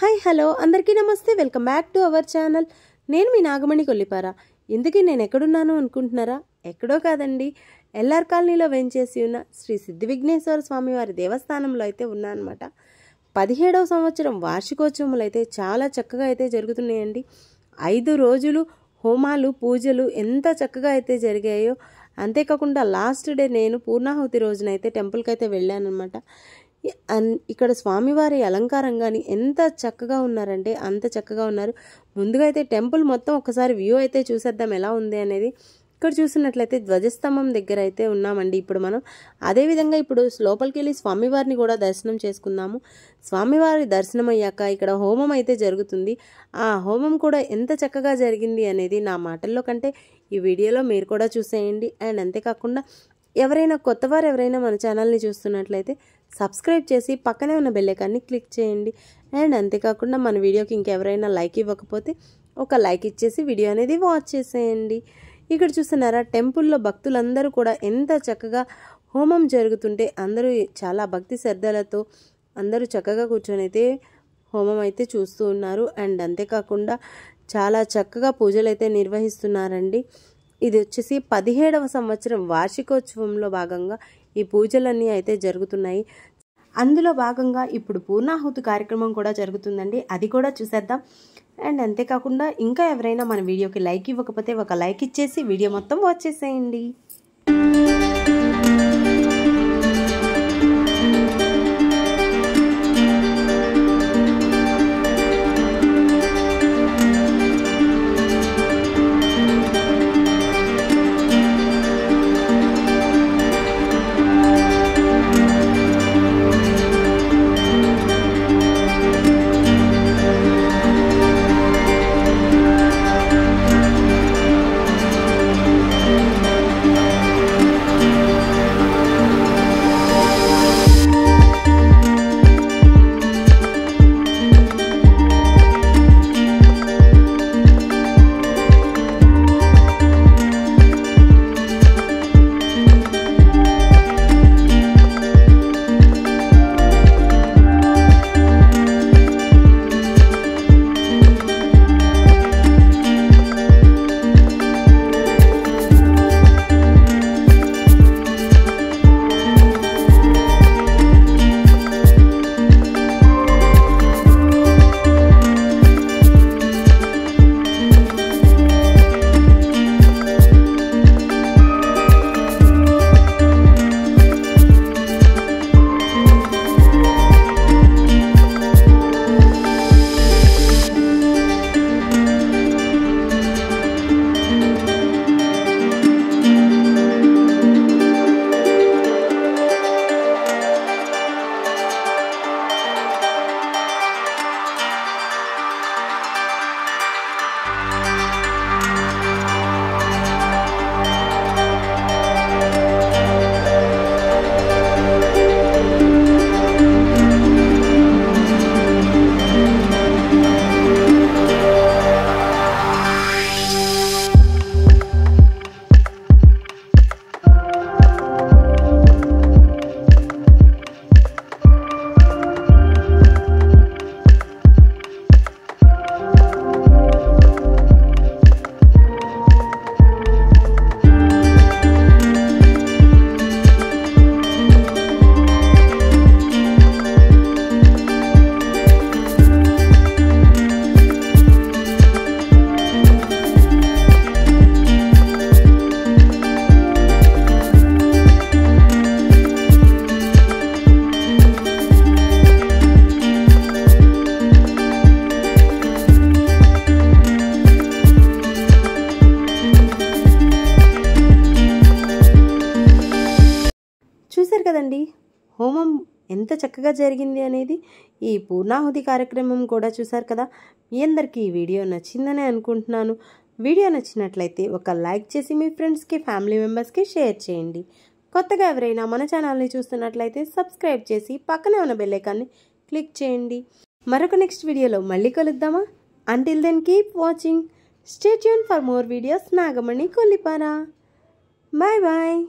Hi hello అందరికీ నమస్తే welcome back to our channel. నేను మీ నాగమణి కొల్లిపార. ఇందుకే నేను ఎక్కడున్నాను అనుకుంటున్నారా? ఎక్కడో కాదండి, ఎల్ఆర్ కాలనీలో వేంచేసి ఉన్న శ్రీ సిద్ధి విఘ్నేశ్వర స్వామి వారి దేవస్థానంలో అయితే ఉన్నా అనమాట. 17వ సంవత్సరం వార్షికోత్సవములు అయితే చాలా చక్కగా అయితే జరుగుతున్నాయండి. 5 రోజులు హోమాలు పూజలు ఎంత చక్కగా అయితే జరిగాయో, అంతేకాకుండా లాస్ట్ డే నేను పూర్ణాహుతి రోజునైతే టెంపుల్కి అయితే వెళ్ళాను అనమాట. ఇక్కడ స్వామివారి అలంకారం కానీ ఎంత చక్కగా ఉన్నారంటే అంత చక్కగా ఉన్నారు. ముందుగా అయితే టెంపుల్ మొత్తం ఒకసారి వ్యూ అయితే చూసేద్దాం ఎలా ఉంది అనేది. ఇక్కడ చూసినట్లయితే ధ్వజస్తంభం దగ్గర అయితే ఉన్నామండి ఇప్పుడు మనం. అదేవిధంగా ఇప్పుడు లోపలికి వెళ్ళి స్వామివారిని కూడా దర్శనం చేసుకుందాము. స్వామివారి దర్శనం అయ్యాక ఇక్కడ హోమం అయితే జరుగుతుంది. ఆ హోమం కూడా ఎంత చక్కగా జరిగింది అనేది నా మాటల్లో కంటే ఈ వీడియోలో మీరు కూడా చూసేయండి. అండ్ అంతేకాకుండా ఎవరైనా కొత్తవారు ఎవరైనా మన ఛానల్ని చూస్తున్నట్లయితే సబ్స్క్రైబ్ చేసి పక్కనే ఉన్న బెల్ ఐకాన్ని క్లిక్ చేయండి. అండ్ అంతేకాకుండా మన వీడియోకి ఇంకెవరైనా లైక్ ఇవ్వకపోతే ఒక లైక్ ఇచ్చేసి వీడియో అనేది వాచ్ చేసేయండి. ఇక్కడ చూస్తున్నారా, టెంపుల్లో భక్తులందరూ కూడా ఎంత చక్కగా హోమం జరుగుతుంటే అందరూ చాలా భక్తి శ్రద్ధలతో అందరూ చక్కగా కూర్చొని అయితే హోమం అయితే చూస్తూ ఉన్నారు. అండ్ అంతేకాకుండా చాలా చక్కగా పూజలు అయితే నిర్వహిస్తున్నారండి. ఇది వచ్చేసి 17వ సంవత్సరం వార్షికోత్సవంలో భాగంగా ఈ పూజలన్నీ అయితే జరుగుతున్నాయి. అందులో భాగంగా ఇప్పుడు పూర్ణాహుతి కార్యక్రమం కూడా జరుగుతుందండి, అది కూడా చూసేద్దాం. అండ్ అంతేకాకుండా ఇంకా ఎవరైనా మన వీడియోకి లైక్ ఇవ్వకపోతే ఒక లైక్ ఇచ్చేసి వీడియో మొత్తం వాచ్ చేసేయండి. చూశారు కదండి హోమం ఎంత చక్కగా జరిగింది అనేది. ఈ పూర్ణాహుతి కార్యక్రమం కూడా చూశారు కదా. మీ అందరికీ ఈ వీడియో నచ్చిందని అనుకుంటున్నాను. వీడియో నచ్చినట్లయితే ఒక లైక్ చేసి మీ ఫ్రెండ్స్కి ఫ్యామిలీ మెంబర్స్కి షేర్ చేయండి. కొత్తగా ఎవరైనా మన ఛానల్ని చూస్తున్నట్లయితే సబ్స్క్రైబ్ చేసి పక్కనే ఉన్న బెల్ ఐకాన్ని క్లిక్ చేయండి. మరొక నెక్స్ట్ వీడియోలో మళ్ళీ కలుద్దామా? Until then keep watching. Stay tune for more videos. Nagamani Kollipara. Bye bye.